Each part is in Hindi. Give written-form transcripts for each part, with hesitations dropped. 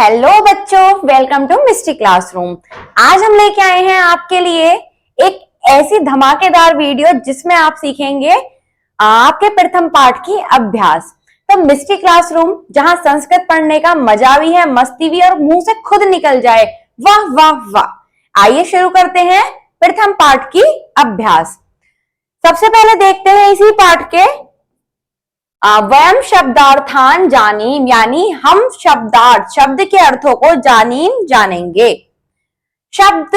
हेलो बच्चों, वेलकम टू मिस्टी क्लासरूम। आज हम लेके आए हैं आपके लिए एक ऐसी धमाकेदार वीडियो जिसमें आप सीखेंगे आपके प्रथम पाठ की अभ्यास। तो मिस्टी क्लासरूम, जहां संस्कृत पढ़ने का मजा भी है, मस्ती भी, और मुंह से खुद निकल जाए। वाह वाह वाह। आइए शुरू करते हैं प्रथम पाठ की अभ्यास। सबसे पहले देखते हैं इसी पाठ के वयम शब्दार्थान जानीम, यानी हम शब्दार्थ, शब्द के अर्थों को जानेंगे। शब्द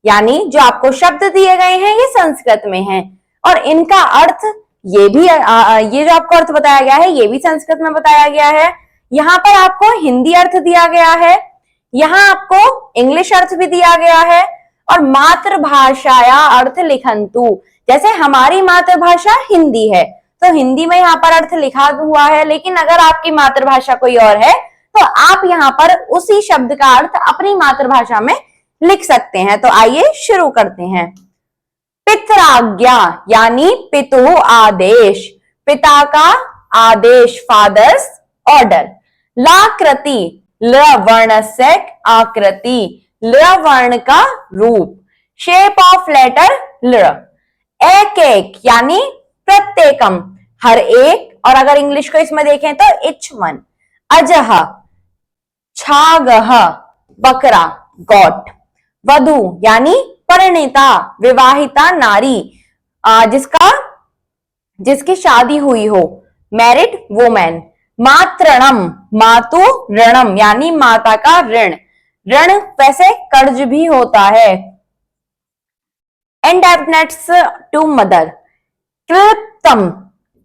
यानी जो आपको शब्द दिए गए हैं ये संस्कृत में हैं और इनका अर्थ ये भी ये जो आपको अर्थ बताया गया है ये भी संस्कृत में बताया गया है। यहाँ पर आपको हिंदी अर्थ दिया गया है, यहाँ आपको इंग्लिश अर्थ भी दिया गया है और मातृभाषाया अर्थ लिखंतु, जैसे हमारी मातृभाषा हिंदी है तो हिंदी में यहाँ पर अर्थ लिखा हुआ है, लेकिन अगर आपकी मातृभाषा कोई और है तो आप यहाँ पर उसी शब्द का अर्थ अपनी मातृभाषा में लिख सकते हैं। तो आइए शुरू करते हैं। पितराज्ञा यानी पितु आदेश, पिता का आदेश, फादर्स ऑर्डर। लाकृति, ल वर्ण से आकृति, ल वर्ण का रूप। शेप ऑफ लेटर ल। एक एक यानी प्रत्येकम, हर एक, और अगर इंग्लिश को इसमें देखें तो इच वन। अजह, छागह, बकरा, गॉट। वधु यानी परिणीता, विवाहिता नारी, जिसकी शादी हुई हो, मैरिड वुमेन। मातृणम, मातु ऋणम यानी माता का ऋण, ऋण वैसे कर्ज भी होता है। Indebtedness to mother. कल्पितम,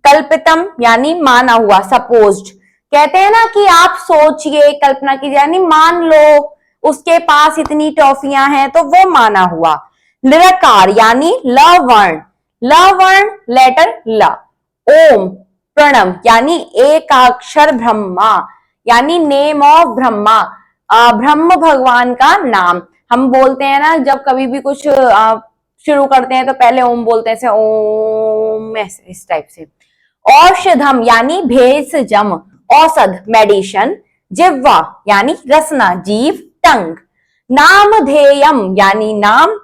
कल्पितम यानी माना हुआ, सपोज्ड। कहते हैं ना कि आप सोचिए, कल्पना कीजिए, यानी मान लो उसके पास इतनी टॉफियां हैं तो वो माना हुआ। लकार यानी ल वर्ण, ल वर्ण लेटर ल। ओम, प्रणव यानी एकाक्षर ब्रह्मा, यानी नेम ऑफ ब्रह्मा, ब्रह्म भगवान का नाम। हम बोलते हैं ना जब कभी भी कुछ शुरू करते हैं तो पहले ओम बोलते हैं, ओम, इस टाइप से। औषधम यानी भेषजम, औषध मेडिशन। जिह्वा यानी रसना, जीव, टंग। नामधेयम यानी नाम,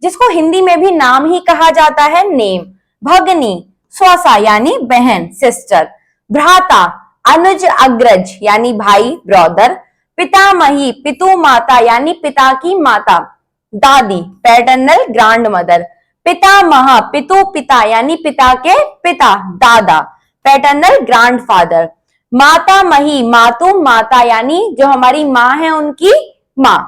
जिसको हिंदी में भी नाम ही कहा जाता है, नेम। भगनी, स्वसा यानी बहन, सिस्टर। भ्राता, अनुज अग्रज यानी भाई, ब्रदर। पितामही, पितु माता यानी पिता की माता, दादी, पैटर्नल ग्रैंड मदर। पितामह, पितु पिता यानी पिता के पिता, दादा, पैटर्नल ग्रैंडफादर। मातामही, मातु माता यानी जो हमारी माँ है उनकी माँ,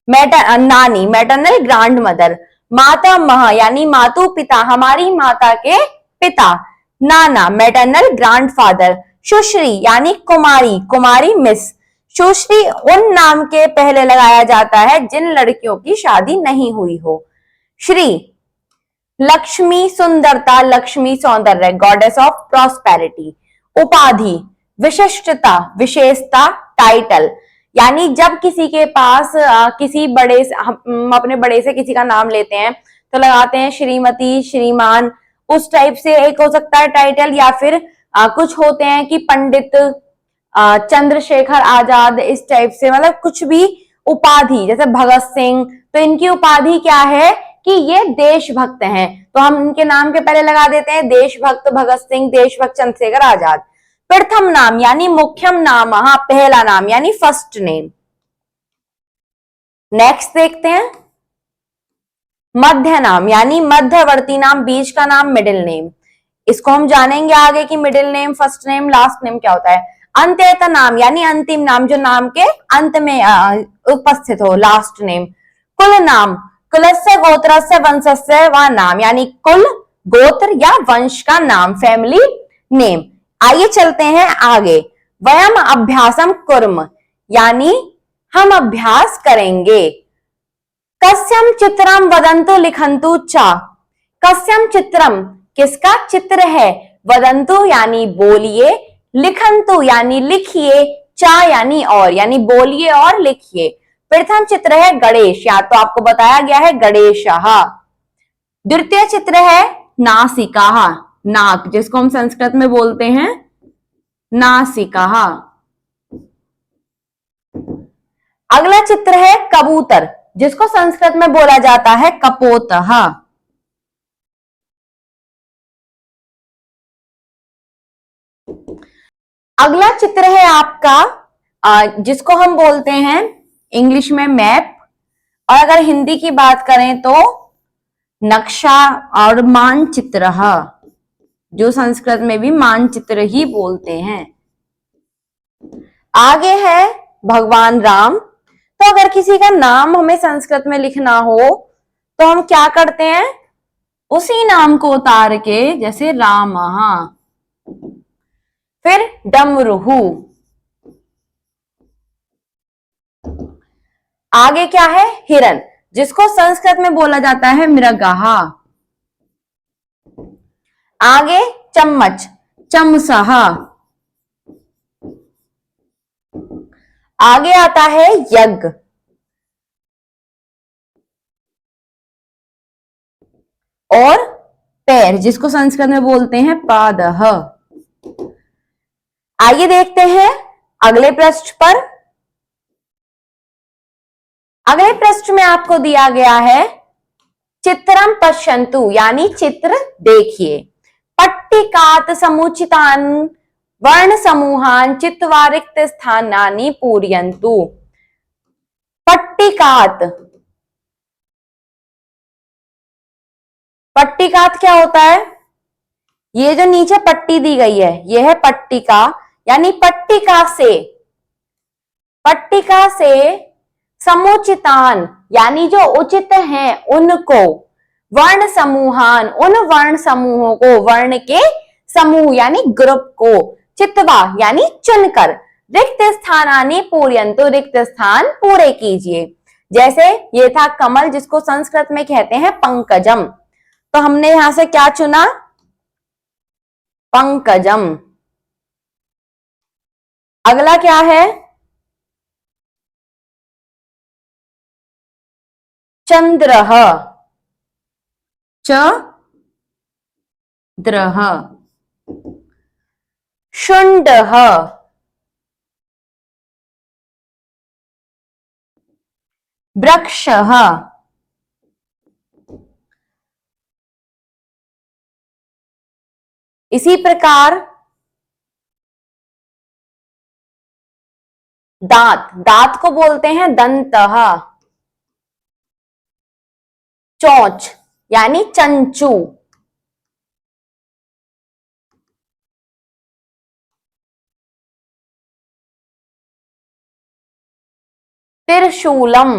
नानी, मैटरनल ग्रैंड मदर। मातामह यानी मातु पिता, हमारी माता के पिता, नाना, मैटरनल ग्रैंडफादर। सुश्री यानी कुमारी, कुमारी मिस। सुश्री उन नाम के पहले लगाया जाता है जिन लड़कियों की शादी नहीं हुई हो। श्री, लक्ष्मी सुंदरता, लक्ष्मी सौंदर्य, गॉडेस ऑफ प्रॉस्पेरिटी। उपाधि, विशिष्टता, विशेषता, टाइटल, यानी जब किसी के पास किसी बड़े से, हम अपने बड़े से किसी का नाम लेते हैं तो लगाते हैं श्रीमती, श्रीमान, उस टाइप से एक हो सकता है टाइटल। या फिर कुछ होते हैं कि पंडित, चंद्रशेखर आजाद, इस टाइप से, मतलब कुछ भी उपाधि, जैसे भगत सिंह, तो इनकी उपाधि क्या है कि ये देशभक्त हैं, तो हम इनके नाम के पहले लगा देते हैं देशभक्त भगत सिंह, देशभक्त चंद्रशेखर आजाद। प्रथम नाम यानी मुख्यम नाम, पहला नाम यानी फर्स्ट नेम। नेक्स्ट देखते हैं मध्य नाम यानी मध्यवर्ती नाम, बीच का नाम, मिडिल नेम। इसको हम जानेंगे आगे कि middle name, first name, last name क्या होता है। अंत्यत नाम यानी अंतिम नाम, जो नाम के अंत में उपस्थित हो, लास्ट नेम। कुल नाम, कुलस्य गोत्रस्य वंशस्य व नाम, यानी कुल, गोत्र या वंश का नाम, फैमिली नेम। आइए चलते हैं आगे। वयम अभ्यासम कुर्म यानी हम अभ्यास करेंगे। कस्यम चित्रम वदंतु लिखंतु चा। कस्यम चित्रम, किसका चित्र है, वदंतु यानी बोलिए, लिखंतु यानी लिखिए, चा यानी और, यानी बोलिए और लिखिए। प्रथम चित्र है गणेश, या तो आपको बताया गया है गणेशः। द्वितीय चित्र है नासिका, नाक, जिसको हम संस्कृत में बोलते हैं नासिका। अगला चित्र है कबूतर, जिसको संस्कृत में बोला जाता है कपोतः। अगला चित्र है आपका जिसको हम बोलते हैं इंग्लिश में मैप, और अगर हिंदी की बात करें तो नक्शा और मानचित्र, जो संस्कृत में भी मानचित्र ही बोलते हैं। आगे है भगवान राम। तो अगर किसी का नाम हमें संस्कृत में लिखना हो तो हम क्या करते हैं, उसी नाम को उतार के, जैसे राम, फिर डमरुहु। आगे क्या है, हिरन, जिसको संस्कृत में बोला जाता है मृगः। आगे चम्मच, चमसः। आगे आता है यज्ञ, और पैर, जिसको संस्कृत में बोलते हैं पादः। आइए देखते हैं अगले पृष्ठ पर। अगले पृष्ठ में आपको दिया गया है चित्रम पश्यन्तु, यानी चित्र देखिए। पट्टिकात समुचितान वर्ण समूहान चित्वा रिक्त स्थानानि पूरयन्तु। पट्टिकात, पट्टिकात क्या होता है, ये जो नीचे पट्टी दी गई है यह है पट्टिका, यानी पट्टिका से समुचितान, यानी जो उचित हैं उनको, वर्ण समूहान, उन वर्ण समूहों को, वर्ण के समूह यानी ग्रुप को, चित्वा यानी चुनकर, रिक्त स्थानानि पूरयन्तु, रिक्त स्थान पूरे कीजिए। जैसे ये था कमल, जिसको संस्कृत में कहते हैं पंकजम, तो हमने यहां से क्या चुना, पंकजम। अगला क्या है, चंद्रः, चंद्रः। शुंडः, वृक्षः। इसी प्रकार दांत, दांत को बोलते हैं दंतः। चोंच यानी चंचू। त्रिशूलम,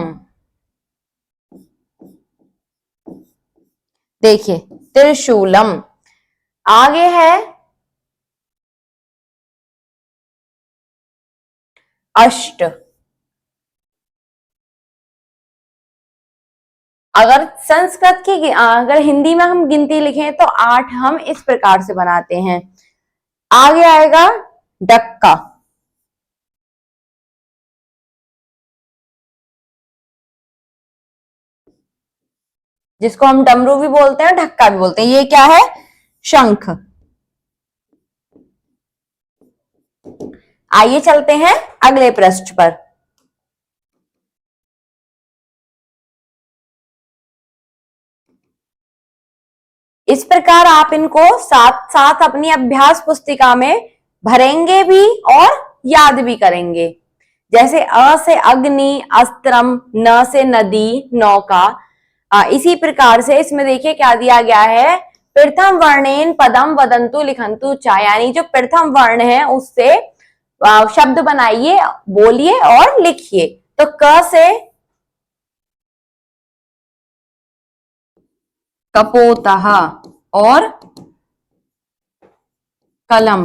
देखिए त्रिशूलम। आगे है अष्ट। अगर संस्कृत की, अगर हिंदी में हम गिनती लिखें तो 8 हम इस प्रकार से बनाते हैं। आगे आएगा डक्का, जिसको हम डमरू भी बोलते हैं, ढक्का भी बोलते हैं। ये क्या है, शंख। आइए चलते हैं अगले पृष्ठ पर। इस प्रकार आप इनको साथ साथ अपनी अभ्यास पुस्तिका में भरेंगे भी और याद भी करेंगे। जैसे अ से अग्नि, अस्त्रम, न से नदी, नौका। इसी प्रकार से इसमें देखिए क्या दिया गया है, प्रथम वर्णेन पदम वदंतु लिखंतु चा, यानी जो प्रथम वर्ण है उससे शब्द बनाइए, बोलिए और लिखिए। तो क से कपोतः और कलम।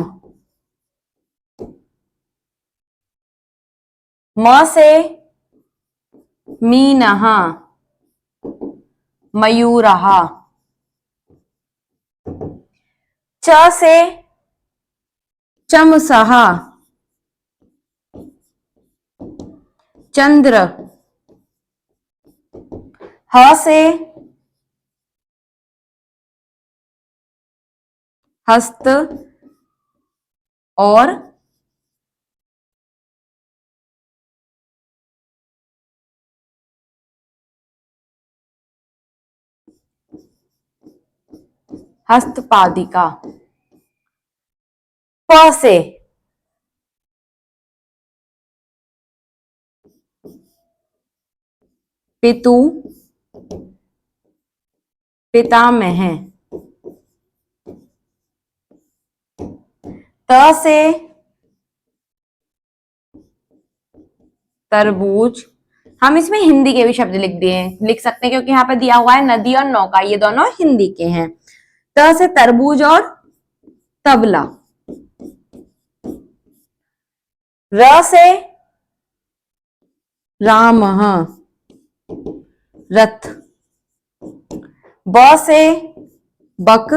म से मीनः, मयूरः। च से चमसः, चंद्र। ह से हस्त और हस्तपादिका। प से पितु पितामह। त से तरबूज। हम इसमें हिंदी के भी शब्द लिख सकते हैं क्योंकि यहाँ पे दिया हुआ है नदी और नौका, ये दोनों हिंदी के हैं। त से तरबूज और तबला। र से राम रथ। ब से बक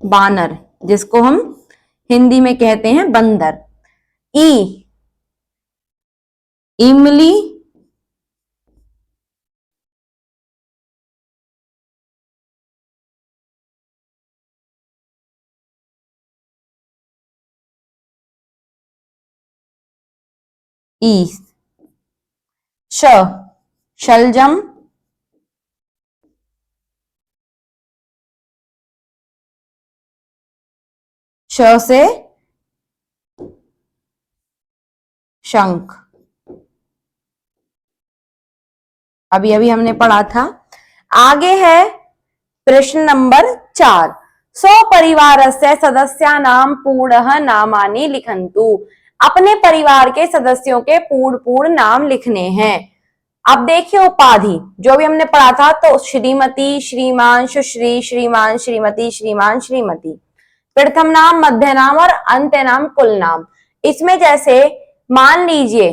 बानर, जिसको हम हिंदी में कहते हैं बंदर। ई इमली ई। श शलजम। श से शंख। अभी अभी हमने पढ़ा था। आगे है प्रश्न नंबर 4। स्वपरिवारस्य सदस्यानां पूर्णः नामानि लिखन्तु। अपने परिवार के सदस्यों के पूर्ण नाम लिखने हैं। अब देखिए उपाधि, जो भी हमने पढ़ा था, तो श्रीमती, श्रीमान, सुश्री, श्रीमान, श्रीमती, श्रीमान, श्रीमती। प्रथम नाम, मध्य नाम और अंत्य नाम, कुल नाम। इसमें जैसे मान लीजिए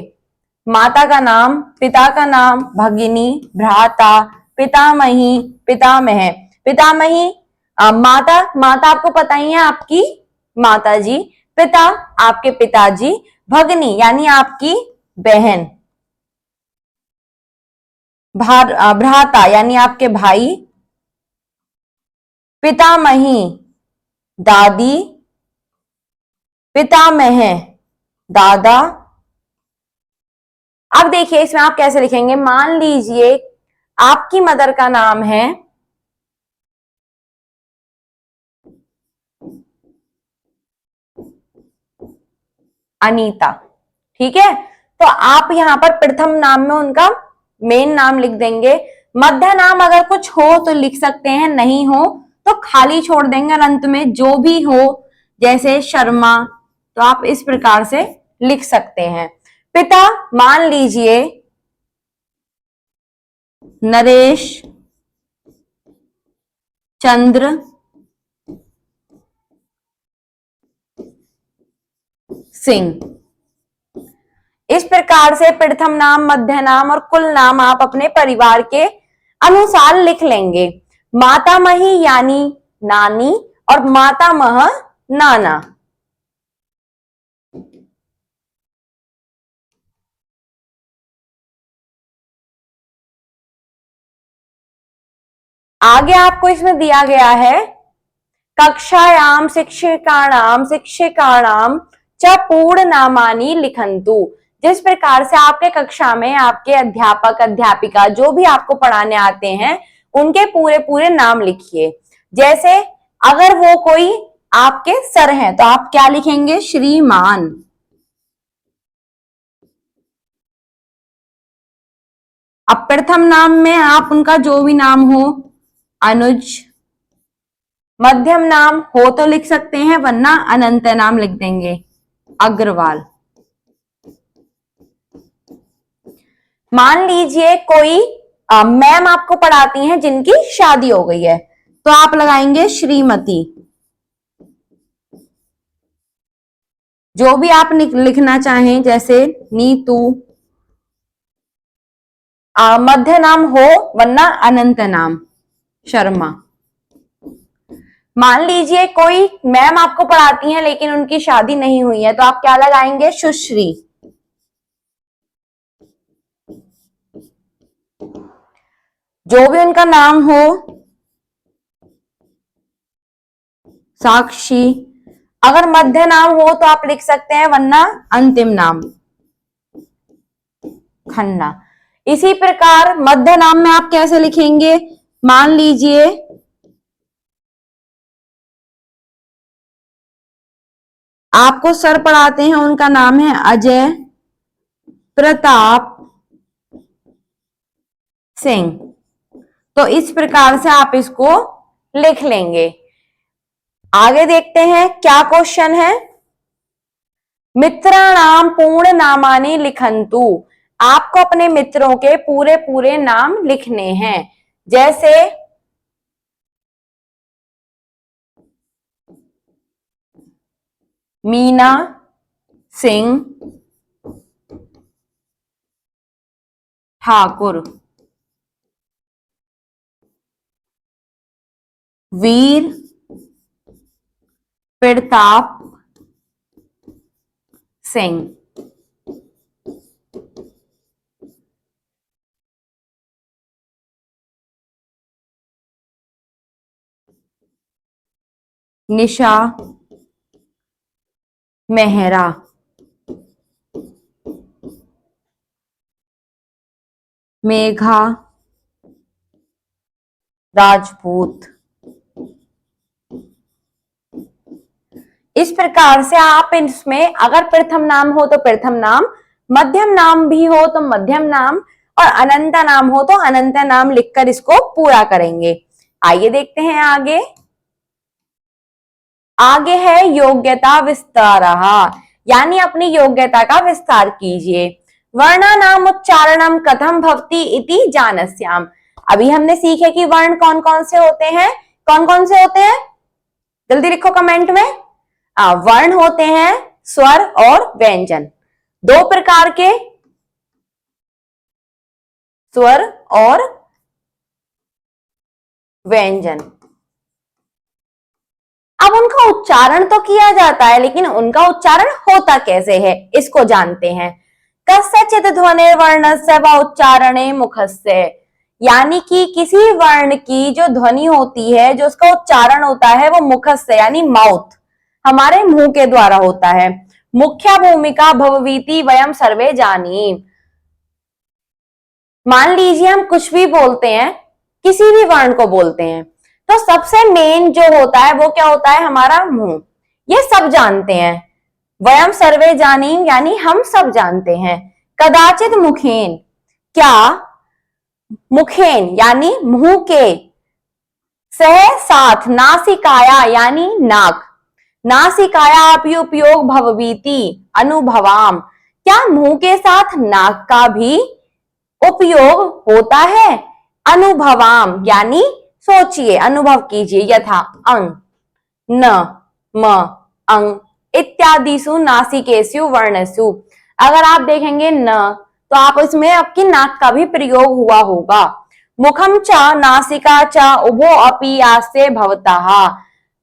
माता का नाम, पिता का नाम, भगिनी, भ्राता, पितामही, पितामह। पितामही माता, माता आपको पता ही है, आपकी माता जी। पिता आपके पिताजी। भगिनी यानी आपकी बहन। भ्राता यानी आपके भाई। पितामही दादी। पितामह दादा। अब देखिए इसमें आप कैसे लिखेंगे। मान लीजिए आपकी मदर का नाम है अनीता, ठीक है, तो आप यहां पर प्रथम नाम में उनका मेन नाम लिख देंगे। मध्य नाम अगर कुछ हो तो लिख सकते हैं, नहीं हो तो खाली छोड़ देंगे और अंत में जो भी हो, जैसे शर्मा, तो आप इस प्रकार से लिख सकते हैं। पिता मान लीजिए नरेश चंद्र सिंह। इस प्रकार से प्रथम नाम, मध्य नाम और कुल नाम आप अपने परिवार के अनुसार लिख लेंगे। मातामही यानी नानी और मातामह नाना। आगे आपको इसमें दिया गया है कक्षायाम शिक्षिकाणाम च पूर्ण नामानि लिखन्तु। जिस प्रकार से आपके कक्षा में आपके अध्यापक अध्यापिका जो भी आपको पढ़ाने आते हैं उनके पूरे नाम लिखिए। जैसे अगर वो कोई आपके सर हैं तो आप क्या लिखेंगे, श्रीमान। अब प्रथम नाम में आप उनका जो भी नाम हो, अनुज। मध्यम नाम हो तो लिख सकते हैं, वरना अनंत नाम लिख देंगे, अग्रवाल। मान लीजिए कोई मैम आपको पढ़ाती हैं जिनकी शादी हो गई है तो आप लगाएंगे श्रीमती। जो भी आप लिखना चाहें, जैसे नीतू। मध्य नाम हो वरना अनंत नाम, शर्मा। मान लीजिए कोई मैम आपको पढ़ाती हैं लेकिन उनकी शादी नहीं हुई है तो आप क्या लगाएंगे, सुश्री। जो भी उनका नाम हो, साक्षी। अगर मध्य नाम हो तो आप लिख सकते हैं, वरना अंतिम नाम, खन्ना। इसी प्रकार मध्य नाम में आप कैसे लिखेंगे, मान लीजिए आपको सर पढ़ाते हैं, उनका नाम है अजय प्रताप सिंह, तो इस प्रकार से आप इसको लिख लेंगे। आगे देखते हैं क्या क्वेश्चन है। मित्राणाम पूर्ण नामानि लिखन्तु, आपको अपने मित्रों के पूरे पूरे नाम लिखने हैं। जैसे मीना सिंह ठाकुर, वीर प्रताप सिंह, निशा मेहरा, मेघा राजपूत। इस प्रकार से आप इसमें अगर प्रथम नाम हो तो प्रथम नाम, मध्यम नाम भी हो तो मध्यम नाम, और अनंत नाम हो तो अनंत नाम लिखकर इसको पूरा करेंगे। आइए देखते हैं आगे। आगे है योग्यता विस्तार, यानी अपनी योग्यता का विस्तार कीजिए। वर्णानाम उच्चारणम कथम भवति इति जानस्याम। अभी हमने सीखे कि वर्ण कौन कौन से होते हैं, कौन कौन से होते हैं, जल्दी लिखो कमेंट में। वर्ण होते हैं स्वर और व्यंजन, दो प्रकार के, स्वर और व्यंजन। अब उनका उच्चारण तो किया जाता है, लेकिन उनका उच्चारण होता कैसे है इसको जानते हैं। कस्यचित् ध्वनि वर्णस्य व उच्चारणे मुखस्य, यानी कि किसी वर्ण की जो ध्वनि होती है, जो उसका उच्चारण होता है, वो मुखस्य यानी माउथ, हमारे मुंह के द्वारा होता है। मुख्य भूमिका भववीति वयम सर्वे जानी। मान लीजिए हम कुछ भी बोलते हैं, किसी भी वर्ण को बोलते हैं, तो सबसे मेन जो होता है वो क्या होता है, हमारा मुंह, ये सब जानते हैं। वयम सर्वे जानी यानी हम सब जानते हैं। कदाचित मुखेन, क्या मुखेन यानी मुंह के, सह साथ नासिकाया यानी नाक, नासिकाया उपयोग भववीति अनुभवाम, क्या मुंह के साथ नाक का भी उपयोग होता है। अनुभवाम यानी सोचिए, अनुभव कीजिए। यथा अंग, न, म, अंग इत्यादिषु नासिकेषु वर्णसु। अगर आप देखेंगे न, तो आप इसमें आपकी नाक का भी प्रयोग हुआ होगा। मुखम च नासिका च उभो अपि आस्ते भवतः,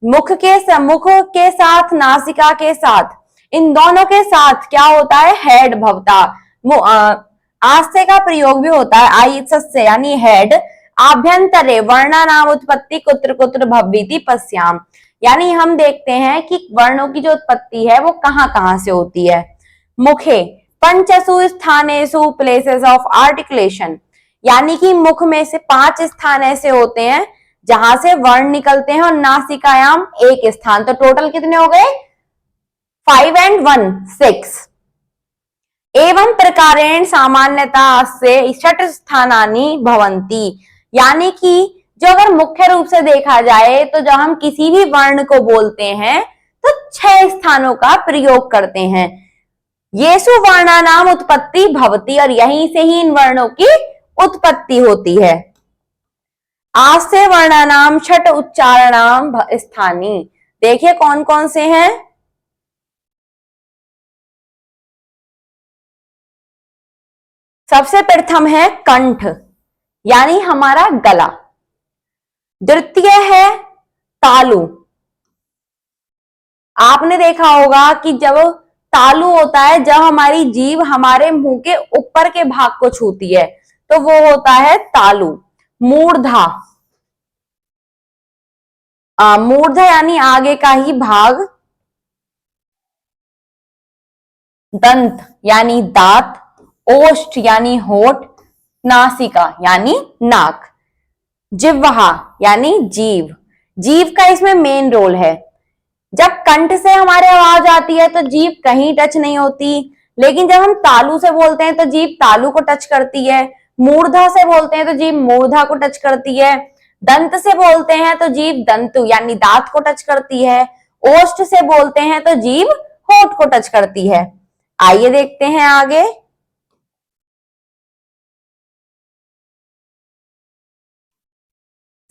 मुख के साथ नासिका के साथ, इन दोनों के साथ क्या होता है, हेड भवता। आस्ते का प्रयोग भी होता है, आई सस्य यानी हेड। आभ्यंतरे वर्णा नाम उत्पत्ति कुत्र कुत्र भवति पश्याम, यानी हम देखते हैं कि वर्णों की जो उत्पत्ति है वो कहां कहां से होती है। मुखे पंचसु स्थानेषु प्लेसेस ऑफ आर्टिकुलेशन, यानी कि मुख में से 5 स्थान ऐसे होते हैं जहां से वर्ण निकलते हैं, और नासिकायाम 1 स्थान, तो टोटल कितने हो गए, 5 and 1 6। एवं प्रकारेण सामान्यता से षट स्थानानि भवन्ति, यानी कि जो अगर मुख्य रूप से देखा जाए तो जब हम किसी भी वर्ण को बोलते हैं तो 6 स्थानों का प्रयोग करते हैं। येसु वर्णानाम उत्पत्ति भवति, और यहीं से ही इन वर्णों की उत्पत्ति होती है। आस्य वर्णानाम छठ उच्चारणाम स्थानी, देखिए कौन कौन से हैं। सबसे प्रथम है कंठ, यानी हमारा गला। द्वितीय है तालु, आपने देखा होगा कि जब तालु होता है, जब हमारी जीभ हमारे मुंह के ऊपर के भाग को छूती है, तो वो होता है तालु। मूर्धा, मूर्धा यानी आगे का ही भाग। दंत यानी दांत। ओष्ठ यानी होठ। नासिका यानी नाक, जिह्वा यानी जीभ, जीभ का इसमें मेन रोल है। जब कंठ से हमारे आवाज आती है तो जीभ कहीं टच नहीं होती, लेकिन जब हम तालु से बोलते हैं तो जीभ तालु को टच करती है, मूर्धा से बोलते हैं तो जीभ मूर्धा को टच करती है, दंत से बोलते हैं तो जीभ दंतु यानी दांत को टच करती है, ओष्ठ से बोलते हैं तो जीभ होठ को टच करती है। आइए देखते हैं आगे।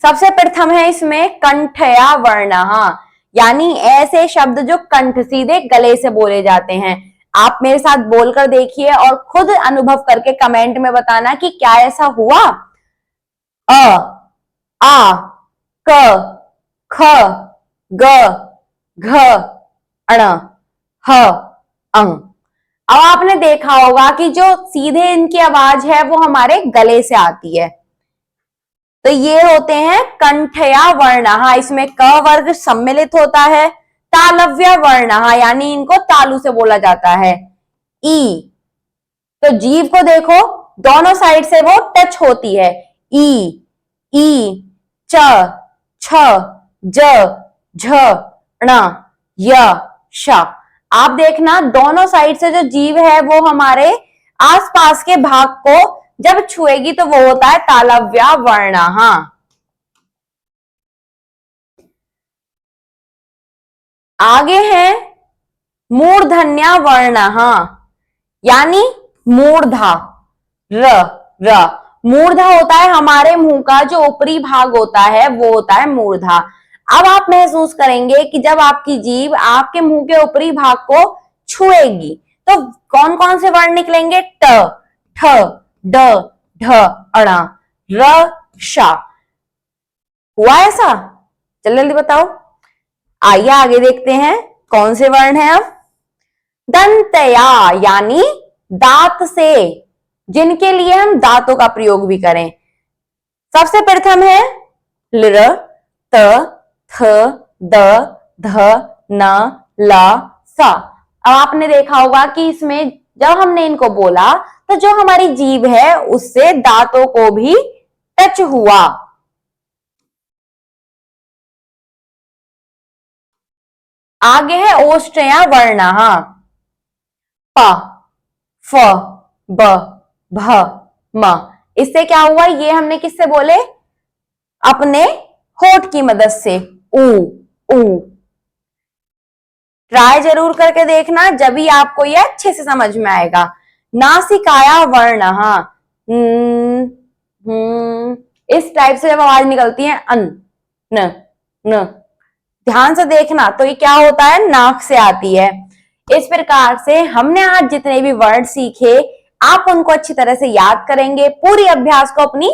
सबसे प्रथम है इसमें कंठया वर्णः, यानी ऐसे शब्द जो कंठ सीधे गले से बोले जाते हैं। आप मेरे साथ बोलकर देखिए और खुद अनुभव करके कमेंट में बताना कि क्या ऐसा हुआ। अ, आ, क, ख, ग, घ, अण, ह, अंग। अब आपने देखा होगा कि जो सीधे इनकी आवाज है वो हमारे गले से आती है, तो ये होते हैं कंठया वर्णः, इसमें क वर्ग सम्मिलित होता है। तालव्य वर्णः यानी इनको तालु से बोला जाता है। ई, तो जीभ को देखो दोनों साइड से वो टच होती है। ई, ई, च, छ, ज, झ, ण, य, श। आप देखना दोनों साइड से जो जीभ है वो हमारे आसपास के भाग को जब छुएगी तो वो होता है तालव्य वर्णः। आगे है मूर्धन्य वर्णः, यानी मूर्धा, र, र। मूर्धा होता है हमारे मुंह का जो ऊपरी भाग होता है वो होता है मूर्धा। अब आप महसूस करेंगे कि जब आपकी जीभ आपके मुंह के ऊपरी भाग को छुएगी तो कौन कौन से वर्ण निकलेंगे? ट, ठ, ड, ढ, अण, र, श। हुआ ऐसा? जल्दी जल्दी बताओ। आइए आगे देखते हैं कौन से वर्ण हैं अब। दंतया यानी दांत से, जिनके लिए हम दांतों का प्रयोग भी करें। सबसे प्रथम है लृ, त, थ, द, ध, न, ल, स। अब आपने देखा होगा कि इसमें जब हमने इनको बोला तो जो हमारी जीभ है उससे दांतों को भी टच हुआ। आगे है ओष्ठया वर्णः, प, फ, ब, भ, म। इससे क्या हुआ? ये हमने किससे बोले? अपने होठ की मदद से। ऊ, ऊ। ट्राई जरूर करके देखना, जब भी आपको ये अच्छे से समझ में आएगा। नासिकाया वर्णः, इस टाइप से जब आवाज निकलती है अन, न, न, ध्यान से देखना तो ये क्या होता है? नाक से आती है। इस प्रकार से हमने आज जितने भी वर्ड सीखे आप उनको अच्छी तरह से याद करेंगे, पूरी अभ्यास को अपनी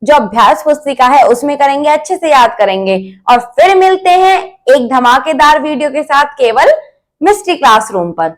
जो अभ्यास पुस्तिका है उसमें करेंगे, अच्छे से याद करेंगे और फिर मिलते हैं एक धमाकेदार वीडियो के साथ केवल मिस्ट्री क्लासरूम पर।